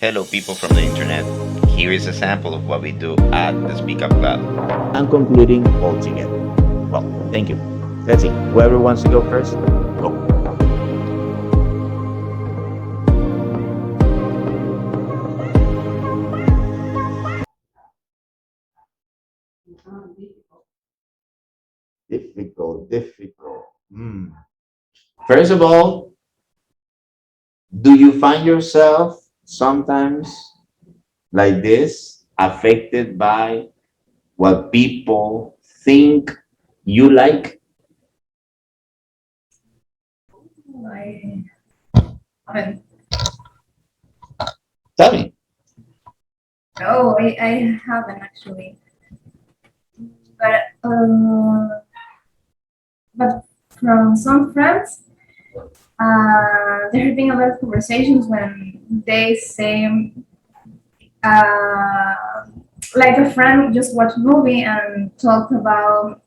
Hello, people from the internet. Here is a sample of what we do at the Speak Up Club. I'm concluding all together. Well, thank you. Let's see. Whoever wants to go first, go. Difficult. First of all, do you find yourself sometimes like this, affected by what people think you like? I haven't. Tell me. No, I haven't actually. But from some friends, there have been a lot of conversations when they say, like a friend just watched a movie and talked about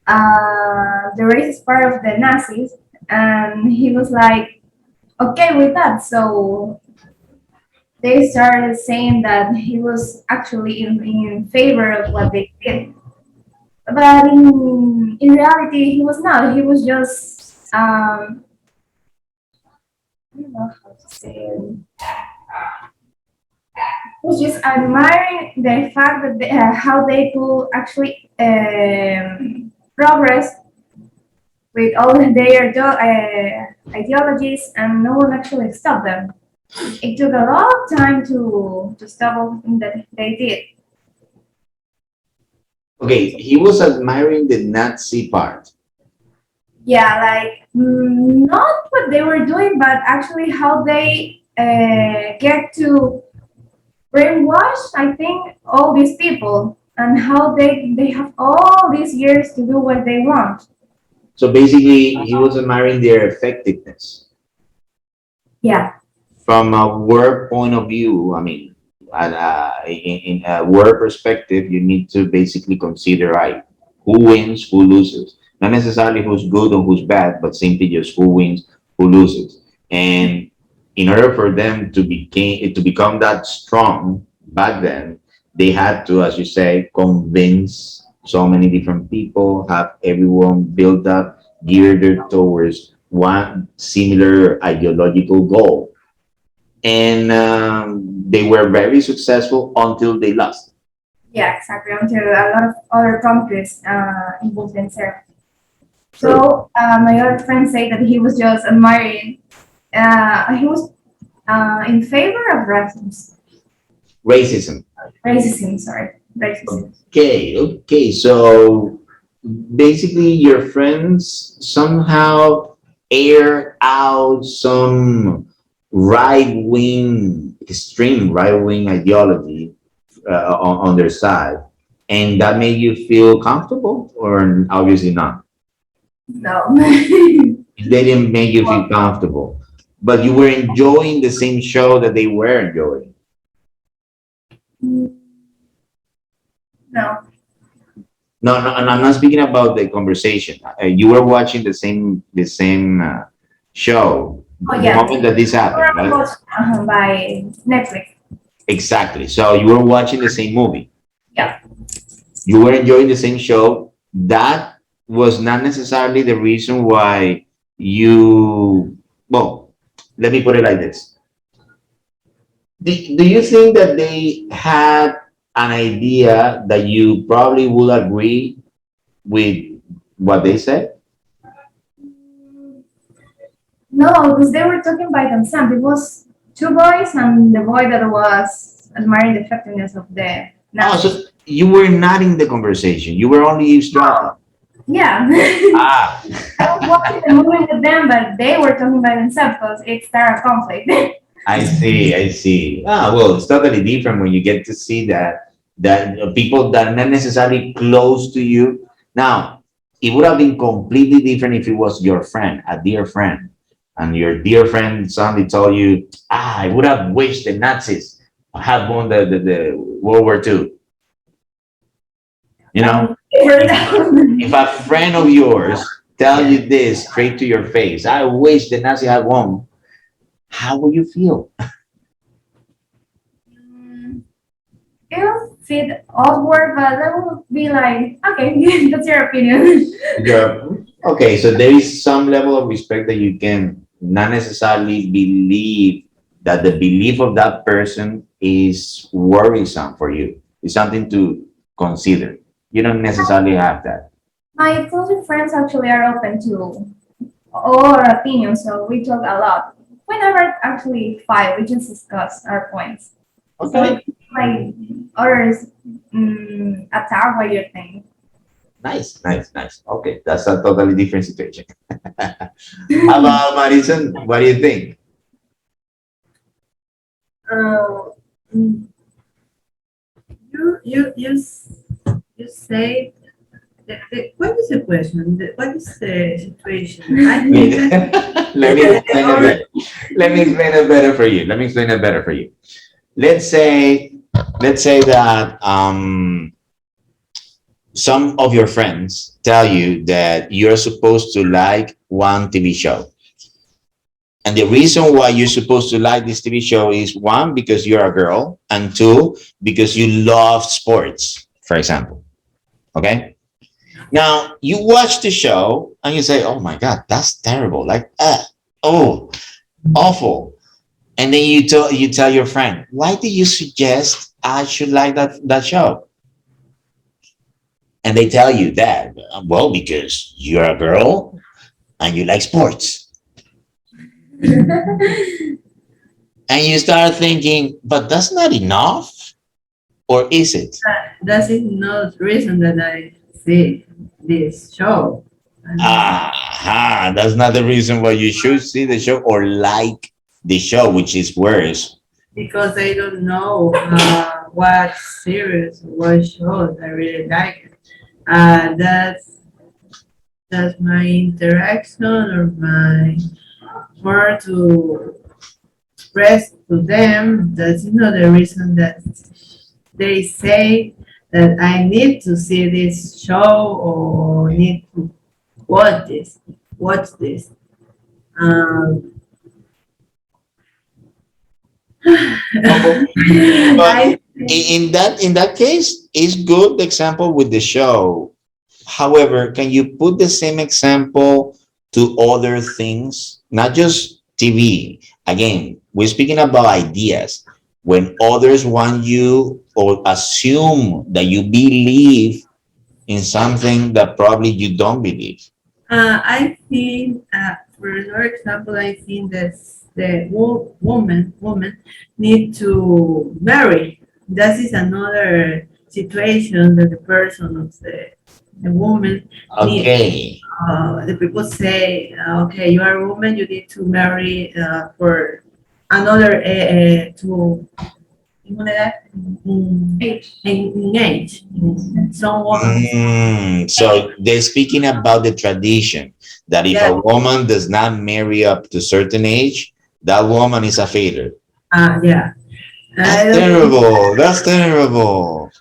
the racist part of the Nazis, and he was like, okay with that. So they started saying that he was actually in favor of what they did. But in reality, he was not. He was just, I don't know how to say it. He was just admiring the fact that how they could actually progress with all their ideologies, and no one actually stopped them. It took a lot of time to stop everything that they did. Okay, he was admiring the Nazi part. Yeah, like not what they were doing, but actually how they get to brainwash, I think, all these people, and how they have all these years to do what they want. So basically, he was admiring their effectiveness. Yeah. From a work point of view, I mean, in a work perspective, you need to basically consider, right, who wins, who loses. Not necessarily who's good or who's bad, but simply just who wins, who loses. And in order for them to become that strong back then, they had to, as you say, convince so many different people, have everyone built up, geared towards one similar ideological goal. And they were very successful until they lost. Yeah, exactly. Until a lot of other countries involved themselves. True. So my other friend said that he was just admiring. He was in favor of racism. Racism. Racism, sorry, racism. Okay. So basically, your friends somehow air out some extreme right wing ideology on their side, and that made you feel comfortable, or obviously not. No. They didn't make you feel comfortable, but you were enjoying the same show that they were enjoying. No. No, and I'm not speaking about the conversation. You were watching the same show Oh the yeah. moment that this happened, right? Was by Netflix. Exactly. So you were watching the same movie. Yeah. You were enjoying the same show. That was not necessarily the reason why you. Well, let me put it like this. Do you think that they had an idea that you probably would agree with what they said? No, because they were talking by themselves. It was two boys and the boy that was admiring the effectiveness of the Oh, so Nazis. you were not in the conversation. You were only eavesdropping. Yeah. Ah, I was watching the movie with them, but they were talking by themselves because it started a conflict. I see. Ah, well, it's totally different when you get to see that people that are not necessarily close to you. Now, it would have been completely different if it was your friend, a dear friend, and your dear friend suddenly told you, I would have wished the Nazis had won the World War II. You know, if a friend of yours tell you this straight to your face, I wish the Nazi had won, how would you feel? fit outward, but that would be like, okay, that's your opinion. Yeah. Okay, so there is some level of respect that you can not necessarily believe that the belief of that person is worrisome for you. It's something to consider. You don't necessarily have that. My close friends actually are open to all our opinions, so we talk a lot. We never actually fight, we just discuss our points. So Okay. it's like others attack what you think. Nice, nice, nice. Okay, that's a totally different situation. How about Madison? What do you think? Uh, mm, you say what is the question? What is the situation? I think that Let me explain it or better. Let me explain it better for you. Let me explain it better for you. Let's say, let's say that some of your friends tell you that you're supposed to like one TV show. And the reason why you're supposed to like this TV show is one, because you're a girl, and two, because you love sports, for example. Okay. Now you watch the show and you say, "Oh my God, that's terrible! Like, oh, awful." And then you tell your friend, "Why did you suggest I should like that show?" And they tell you that, well, because you're a girl and you like sports. And you start thinking, but that's not enough, or is it? that is not reason that I see this show. And Aha, that's not the reason why you should see the show or like the show, which is worse. because I don't know what series, what shows I really like it. That's my interaction or my more to express to them. That's not the reason that they say that I need to see this show or need to watch this. Watch this. Um, Oh, but I in that case, it's good example with the show. However, can you put the same example to other things, not just TV? Again, we're speaking about ideas. When others want you or assume that you believe in something that probably you don't believe. I think, for example, I think that the woman need to marry. That is another situation that the person of the woman need. Okay. The people say, okay, you are a woman, you need to marry for another to in una edad, Age. in age. Someone, So they're speaking about the tradition that if yeah, a woman does not marry up to a certain age, that woman is a failure. yeah. I That's don't terrible. That's terrible.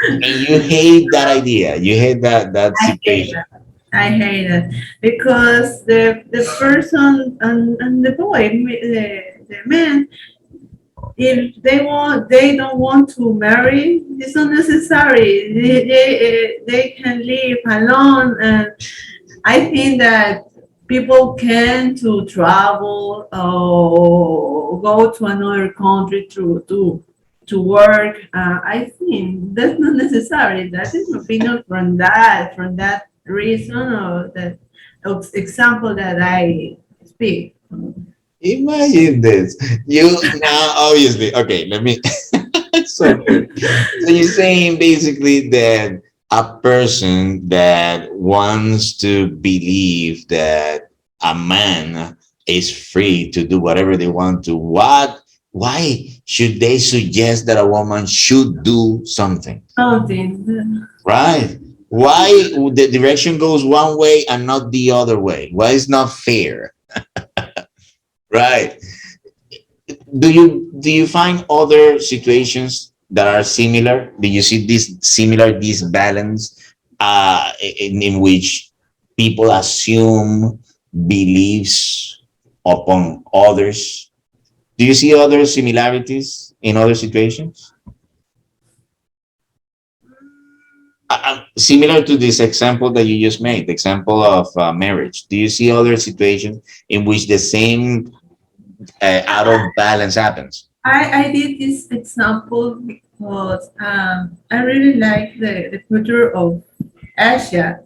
And you hate that idea. You hate that I hate situation. that. I hate it because the person and the boy, the man, if they don't want to marry, it's not necessary. They can live alone, and I think that people can to travel or go to another country to work. I think that's not necessary. That is my opinion from that reason or that example that I speak. Imagine this. You now obviously okay, let me so good. So you're saying basically that a person that wants to believe that a man is free to do whatever they want to, why should they suggest that a woman should do something? Something. Right? Why the direction goes one way and not the other way? Why is not fair? Right? Do you find other situations that are similar? Do you see this similar this balance in which people assume beliefs upon others? Do you see other similarities in other situations? Similar to this example that you just made, the example of marriage. Do you see other situations in which the same out of balance happens? I did this example because I really like the culture of Asia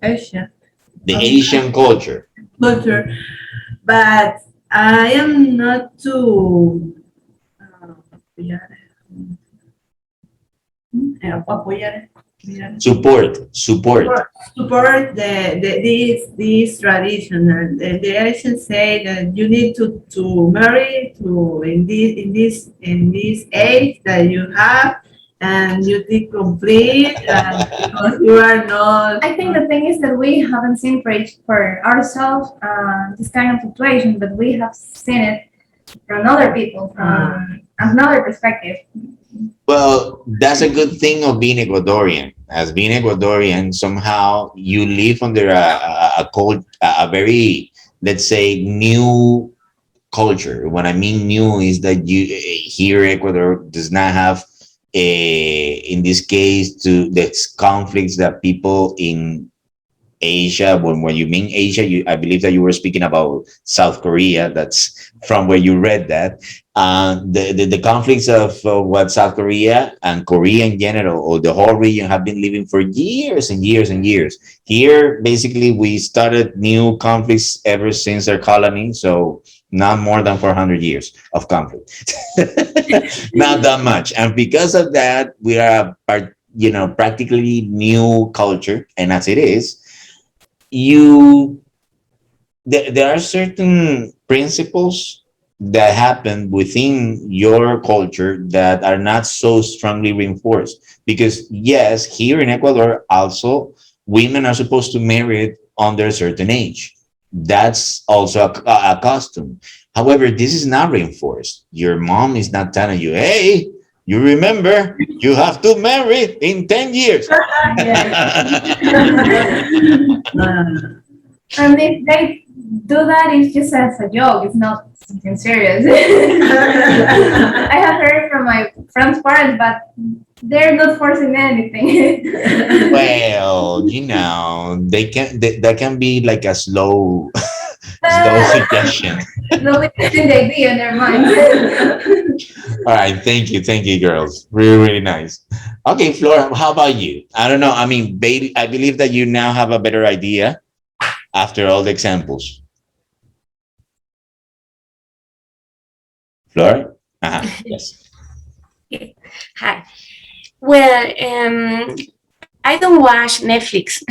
The Asian culture. culture, but I am not too apoyar, Support. support this tradition. And the Asians say that you need to marry to in this age that you have, and you did complete because you are not. I think the thing is that we haven't seen for ourselves this kind of situation, but we have seen it from other people, from another perspective. Well, that's a good thing of being Ecuadorian. As being Ecuadorian, somehow you live under a very, let's say, new culture. What I mean new is that you here Ecuador does not have in this case to the conflicts that people in Asia, when you mean Asia, I believe that you were speaking about South Korea. That's from where you read that. The conflicts of what South Korea and Korea in general, or the whole region, have been living for years and years and years. Here, basically, we started new conflicts ever since our colony. So not more than 400 years of conflict. Not that much. And because of that, we are practically new culture. And as it is, there are certain principles that happen within your culture that are not so strongly reinforced, because yes, here in Ecuador also women are supposed to marry under a certain age. That's also a custom. However, this is not reinforced. Your mom is not telling you, hey, you remember you have to marry in 10 years. And if they do that, it's just as a joke. It's not something serious. I have heard from my friends' parents, but they're not forcing anything. Well, that can be like a slow suggestion. No, it's in the idea in their mind. All right, thank you, girls. Really, really nice. Okay, Flora, how about you? I don't know. I mean, baby, I believe that you now have a better idea after all the examples. Flora? Yes. Hi. Well, I don't watch Netflix.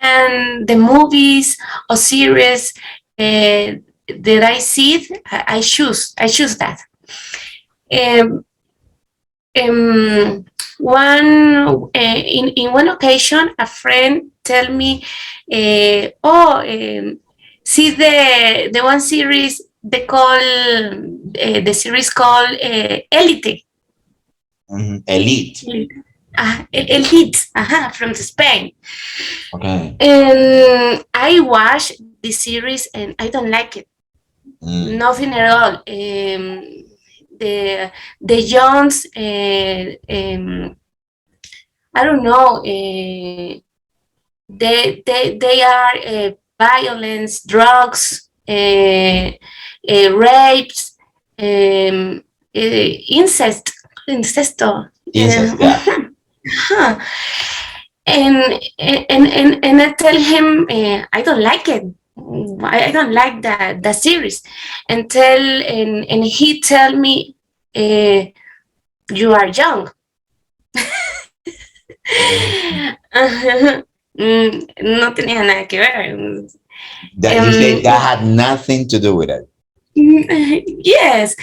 And the movies or series that I see, I choose that. In one occasion, a friend tell me, see the one series the series called Elite. Elite. Elite, from Spain. Okay. And I watched the series and I don't like it. Nothing at all. The Jones, I don't know. They are violence, drugs, rapes, incest. Incest, yeah. And I tell him I don't like it. I don't like the series, and he tell me you are young. No tenía nada que ver. You say that had nothing to do with it. Yes.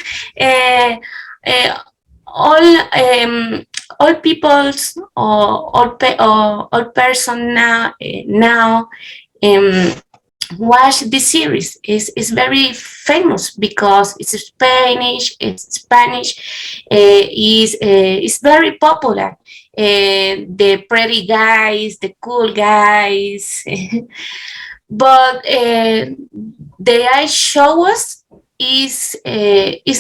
All peoples or all person now watch this series. Is very famous because it's Spanish. It's Spanish. Is very popular. The pretty guys, the cool guys, but AI show us is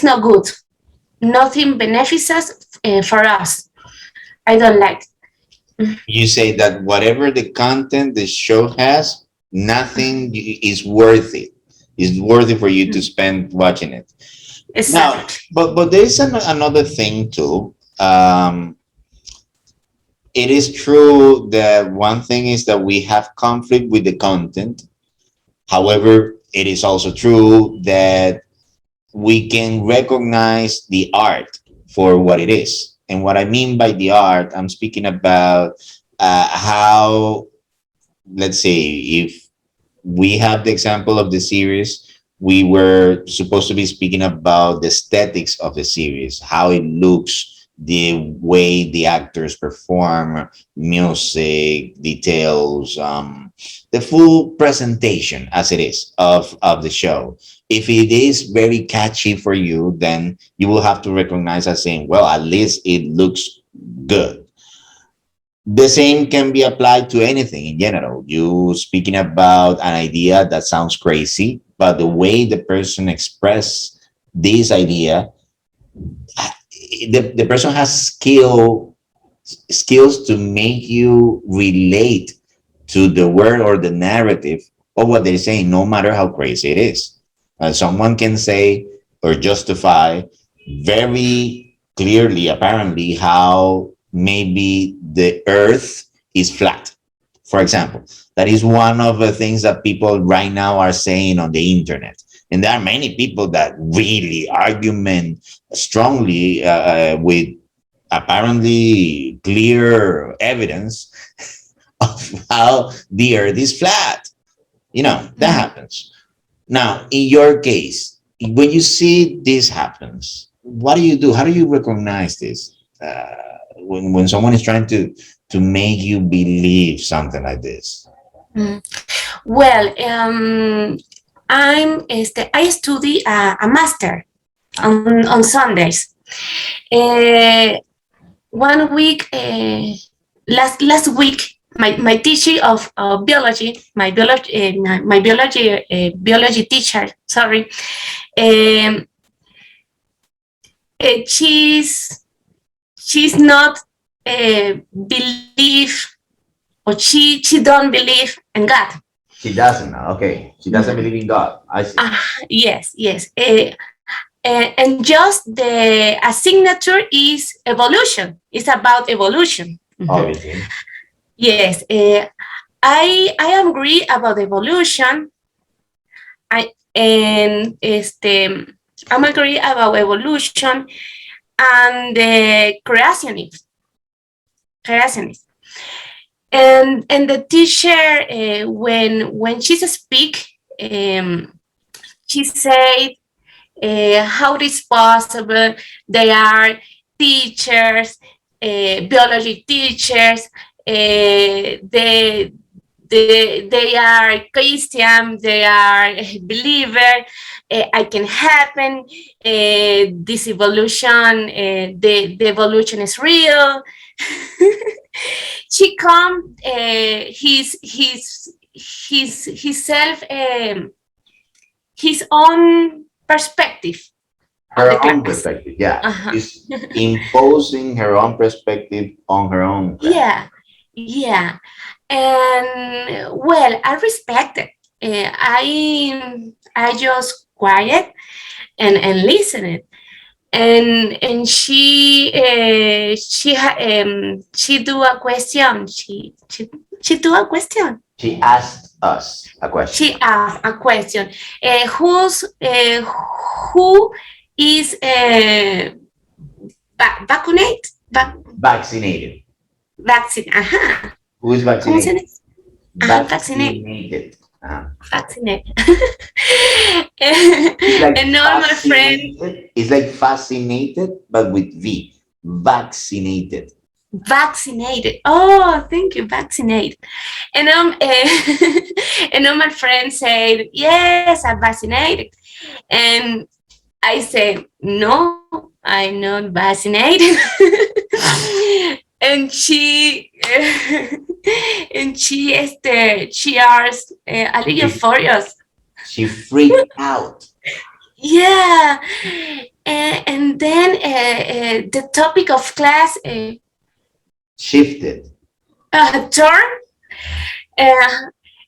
not good. Nothing benefits us for us. I don't like. You say that whatever the content the show has, nothing is worth it. Is worthy for you to spend watching it. Now, Exactly. but there is another thing too. It is true that one thing is that we have conflict with the content. However, it is also true that we can recognize the art for what it is. And what I mean by the art, I'm speaking about how, let's say, if we have the example of the series, we were supposed to be speaking about the aesthetics of the series, how it looks, the way the actors perform, music, details, the full presentation as it is of the show. If it is very catchy for you, then you will have to recognize as saying, well, at least it looks good. The same can be applied to anything in general. You speaking about an idea that sounds crazy, but the way the person express this idea, the person has skills to make you relate to the word or the narrative of what they're saying, no matter how crazy it is. Someone can say or justify very clearly, apparently, how maybe the earth is flat. For example, that is one of the things that people right now are saying on the internet. And there are many people that really argument strongly with apparently clear evidence of how the earth is flat. You know, that happens. Now, in your case, when you see this happens, what do you do? How do you recognize this? When someone is trying to make you believe something like this? Mm. Well, I study a master on Sundays. Uh, one week, last week, my teacher of biology, biology teacher, sorry, um, she's not believe, or she don't believe in God. She doesn't. Okay. She doesn't believe in God. I see. Yes. And just the a signature is evolution. It's about evolution. Obviously. Yes. I agree about evolution. I'm agree about evolution and the creationism. And the teacher, when she speak, she said, how it is possible they are teachers, biology teachers, they are Christian, they are believer. I can happen. This evolution, the evolution is real. She come his self, his own perspective. Her own perspective, yeah. She's imposing her own perspective on her own class. Yeah. And well, I respect it. I just quiet and listen it. And she do a question. She do a question. She asked us a question. She asked a question. Who is vaccinated? Vaccinated. Who is vaccinated? Vaccinated. Vaccinated. Like and no, my friend. It's like fascinated, but with V. Vaccinated. Vaccinated. Oh, thank you. Vaccinated. And and my friend said, "Yes, I'm vaccinated." And I said, "No, I'm not vaccinated." and she she asked, "Are you furious?" She freaked out. Yeah, and then the topic of class Shifted. turn, uh,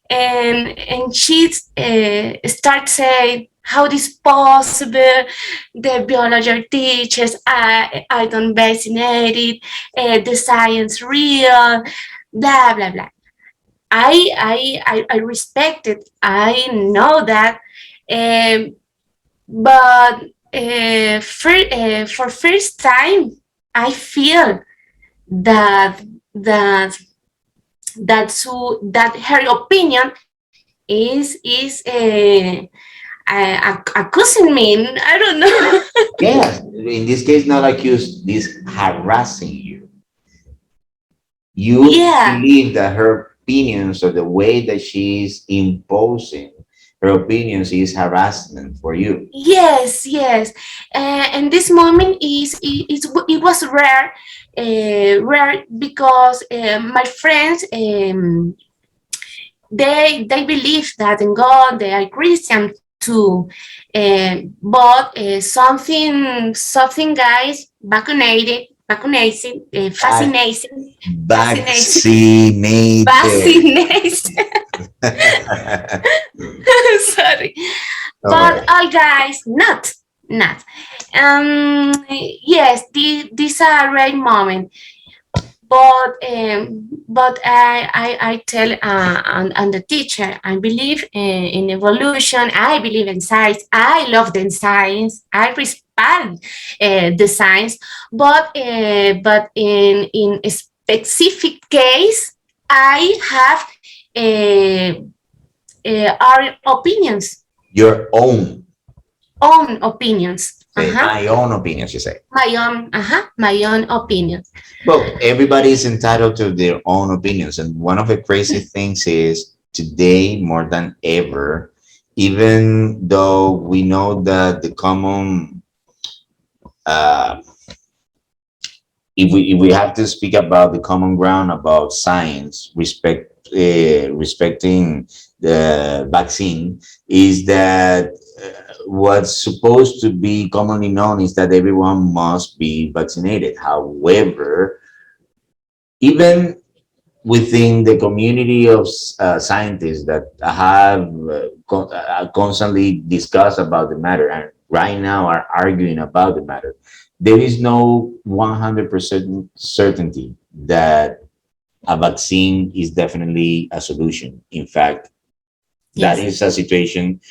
and she start saying how this possible. The biology teachers, I don't vaccinate it. The science real, blah blah blah. I respect it. I know that, um, but for first time, I feel that that that her opinion is accusing me. I don't know. Yes, in this case, not accused, this harassing you. You Yeah. believe that her opinions or the way that she's imposing her opinions is harassment for you. Yes, yes. And this moment it was rare because my friends they believe that in God. They are Christian too, but something guys Vac- fascinating, Vaccinated. fascinating. Sorry, All but right. all guys not. Yes, this a great moment, but I tell on the teacher. I believe in evolution. I believe in science. I love the science. I respect the science, but in a specific case, I have our opinions, Your own. own opinions. Say, my own opinions, you say. My own opinions. Well, everybody is entitled to their own opinions. And one of the crazy things is today, more than ever, even though we know that the common, uh, if we have to speak about the common ground about science, respecting the vaccine, is that what's supposed to be commonly known is that everyone must be vaccinated. However, even within the community of scientists that have constantly discussed about the matter and right now are arguing about the matter, there is no 100% certainty that a vaccine is definitely a solution. In fact, that Yes. is a situation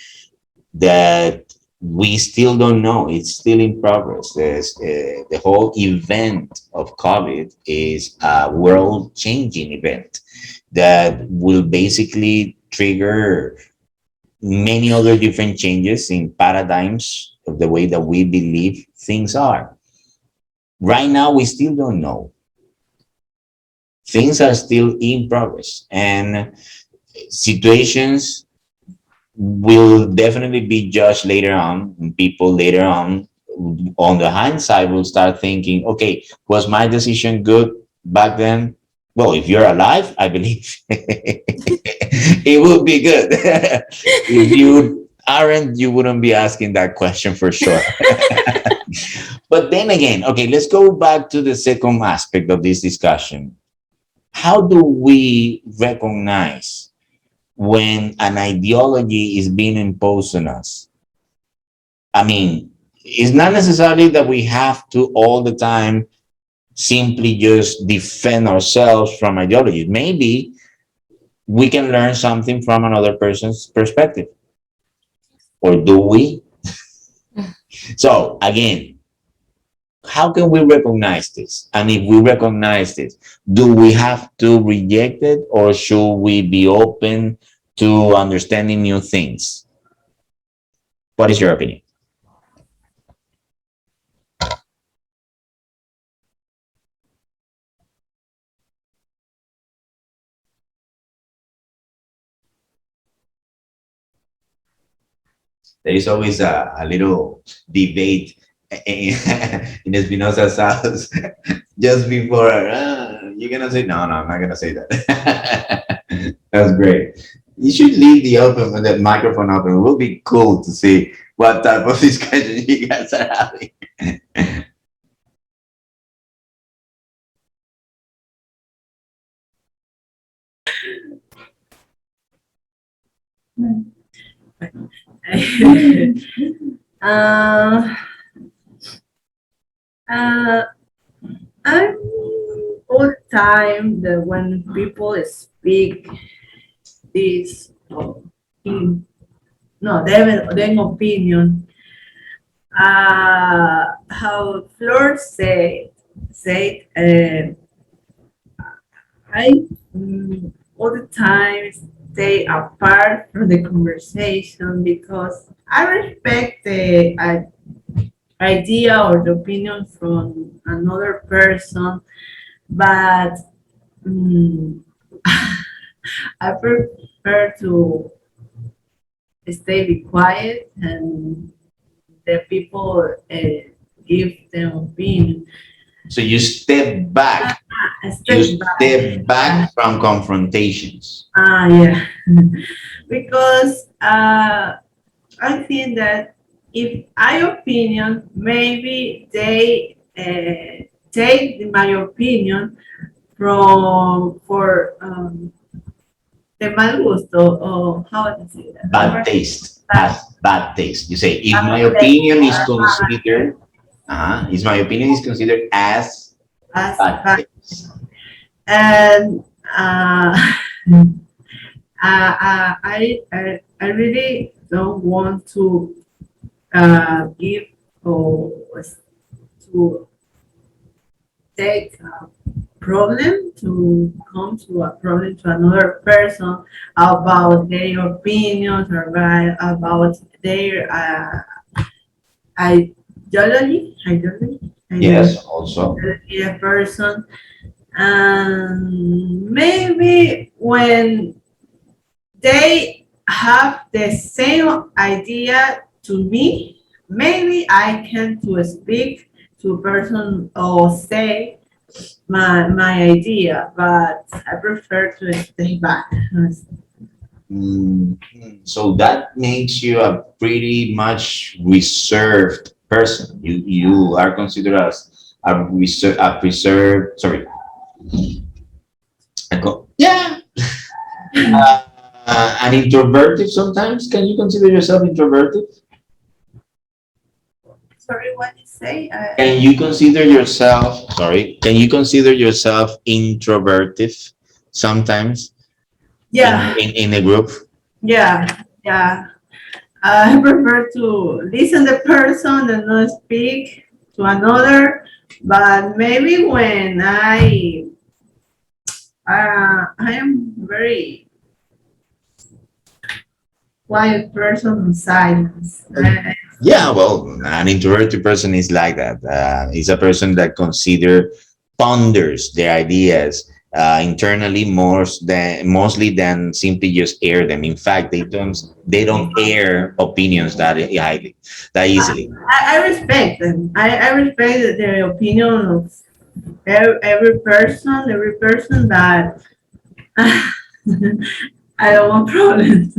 that we still don't know. It's still in progress. The whole event of COVID is a world changing event that will basically trigger many other different changes in paradigms of the way that we believe things are. Right now, we still don't know. Things are still in progress, and situations will definitely be judged later on. People later on the hindsight, will start thinking, okay, was my decision good back then? Well, if you're alive, I believe it would be good. If you aren't, you wouldn't be asking that question for sure. But then again, okay, let's go back to the second aspect of this discussion. How do we recognize when an ideology is being imposed on us? I mean, it's not necessarily that we have to all the time simply just defend ourselves from ideology. Maybe we can learn something from another person's perspective. Or do we? So, again, how can we recognize this? And if we recognize this, do we have to reject it or should we be open to understanding new things? What is your opinion? There is always a little debate in Espinoza's house just before. You're gonna say no, no, I'm not gonna say that. That's great. You should leave the microphone open. It will be cool to see what type of discussion you guys are having. uh, uh, I'm all the time that when people speak this in no, their opinion. How Flor said I all the time stay apart from the conversation because I respect the idea or the opinion from another person, but mm, I prefer to stay be quiet and the people give their opinion. So you step back. I You step back. step back from confrontations. Yeah, because I think that if I opinion, maybe they take my opinion from for the mal gusto or how to say that. Bad taste. Bad- Bad taste. You say, if my bad opinion is taste. considered, is my opinion is considered as As bad bad. taste. And I really don't want to give or to take a problem to come to a problem to another person about their opinions or about their ideology, Yes, also. a person. And maybe when they have the same idea to me, maybe I can to speak to a person or say my idea, but I prefer to stay back. So that makes you a pretty much reserved person. You are considered as a preserved. Sorry. Yeah. An introverted sometimes. Can you consider yourself introverted? Sorry, what you say? Can you consider yourself, sorry, can you consider yourself introverted sometimes Yeah, in a group? yeah. I prefer to listen the person and not speak to another. But maybe when I am very quiet person in silence. Yeah, well, an introverted person is like that. Is a person that ponders their ideas internally mostly than simply just air them. In fact, they don't air opinions that easily. I respect them. I respect the opinion of every person, but I don't want problems.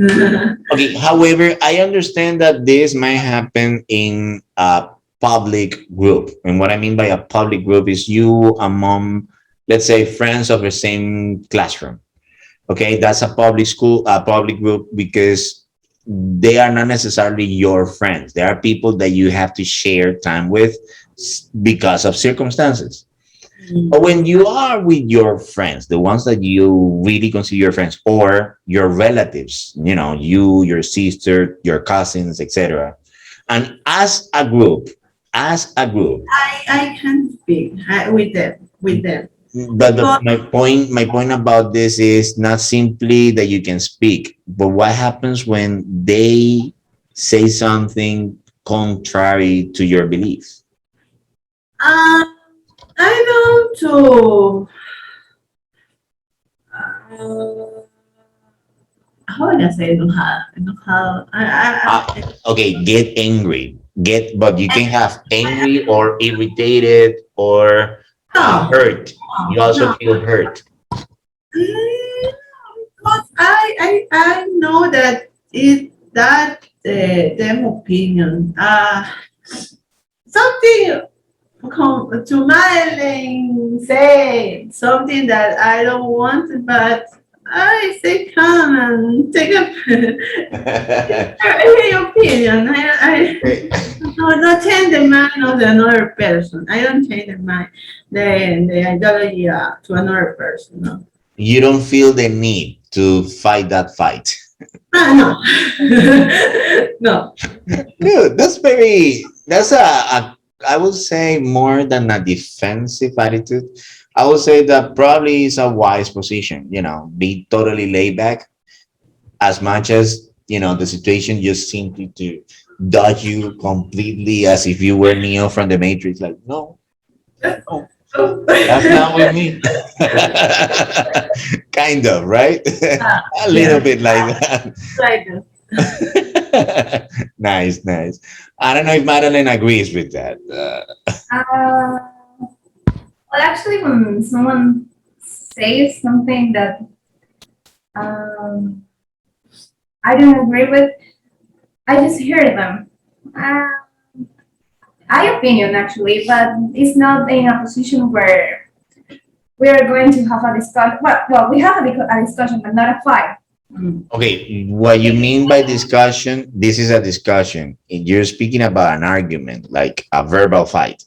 Okay, however, I understand that this might happen in a public group. And what I mean by a public group is you among, let's say, friends of the same classroom. Okay, that's a public group because they are not necessarily your friends. They are people that you have to share time with because of circumstances. But when you are with your friends, the ones that you really consider your friends or your relatives, your sister, your cousins, etc. And I can speak with them. but my point about this is not simply that you can speak, but what happens when they say something contrary to your belief? Uh, I don't to how do I say enough? Okay, get angry. But you can have angry or irritated or No, hurt. You also no. feel hurt. Mm, because I know that them opinion. Something come to Madeleine say something that I don't want, but I say come and take a any opinion. I not change the mind of another person. I don't change the ideology to another person. No. You don't feel the need to fight that fight. No. No. Good. That's I would say more than a defensive attitude. I would say that probably is a wise position, be totally laid back as much as, the situation just simply to dodge you completely as if you were Neo from the Matrix. Like, no, no, that's not with me. Kind of, right? A little Yeah. bit like that. Like Nice, nice. I don't know if Madeline agrees with that. Uh, well, actually, when someone says something that um, I don't agree with, I just hear them. Uh, I opinion actually, but it's not in a position where we are going to have a discussion. Well, we have a discussion, but not a fight. Okay, what you mean by discussion? This is a discussion. You're speaking about an argument, like a verbal fight.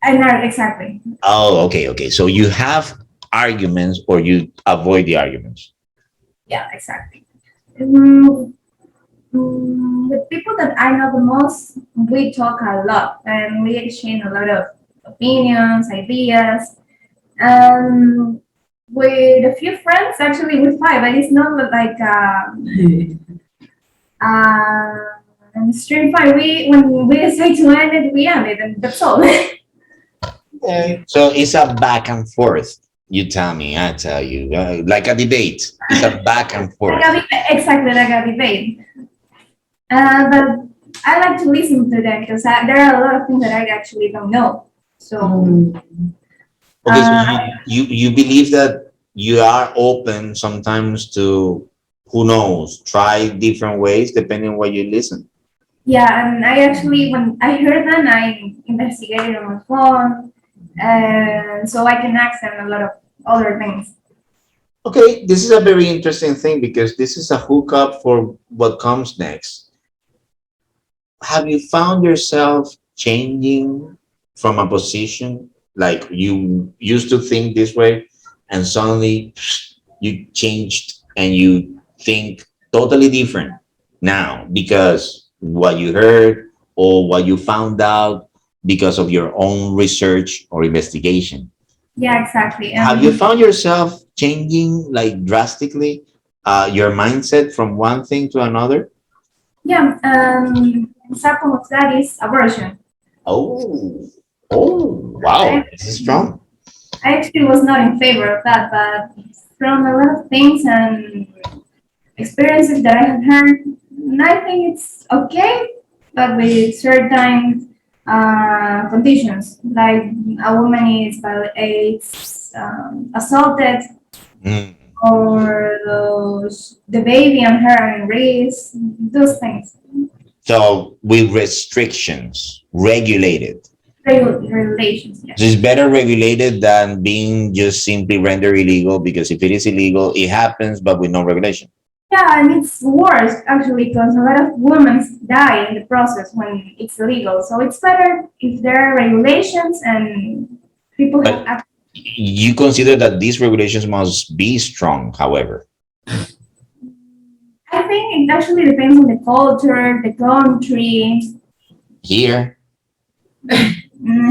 And not exactly. Oh, okay, okay. So you have arguments or you avoid the arguments. Yeah, exactly. Mm, with people that I know the most, we talk a lot and we exchange a lot of opinions, ideas. With a few friends, actually, we fight, but it's not like a stream fight. When we decide to end it, we end it, and that's all. Okay. So it's a back and forth. You tell me, I tell you, like a debate. It's a back and forth. Exactly like a debate. But I like to listen to them because there are a lot of things that I actually don't know. So. Okay, so you believe that you are open sometimes to, who knows, try different ways depending on what you listen. Yeah, and I actually, when I heard them, I investigated on my phone, so I can ask them a lot of other things. Okay, this is a very interesting thing because this is a hookup for what comes next. Have you found yourself changing from a position like you used to think this way and suddenly you changed and you think totally different now because what you heard or what you found out because of your own research or investigation? Yeah, exactly. Have you found yourself changing like drastically your mindset from one thing to another? Yeah, example of that is aversion. Oh, oh, wow, this is strong. I actually was not in favor of that, but from a lot of things and experiences that I have heard, I think it's okay, but with certain conditions, like a woman is assaulted, Mm. or the baby on her risk, those things. So with restrictions, regulated. Relations, So yes. it's better regulated than being just simply rendered illegal because if it is illegal, it happens, but with no regulation. Yeah, and it's worse actually because a lot of women die in the process when it's illegal. So it's better if there are regulations and people But have. you consider that these regulations must be strong, however. I think it actually depends on the culture, the country. Here,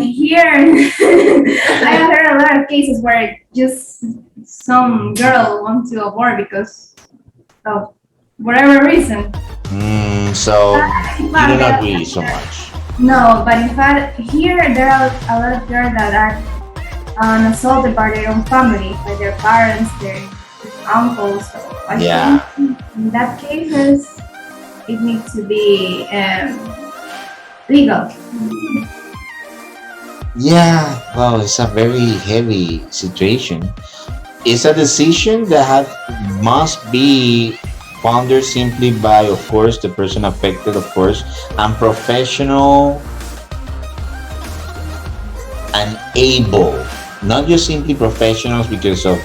Here, I have heard a lot of cases where just some girl wants to abort because of whatever reason. so you But don't agree so much. no, but in fact, here there are a lot of girls that are assaulted by their own family, by their parents, their uncles. So I Yeah. think in that cases, it needs to be legal. Yeah, well, it's a very heavy situation. It's a decision that must be pondered simply by, of course, the person affected, of course, and professional and able, not just simply professionals because of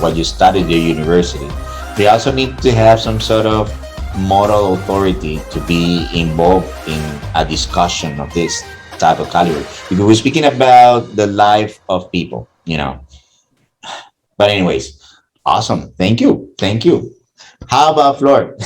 what you studied at university. They also need to have some sort of moral authority to be involved in a discussion of this type of caliber, because we're speaking about the life of people. But anyways, awesome. Thank you. How about Flor?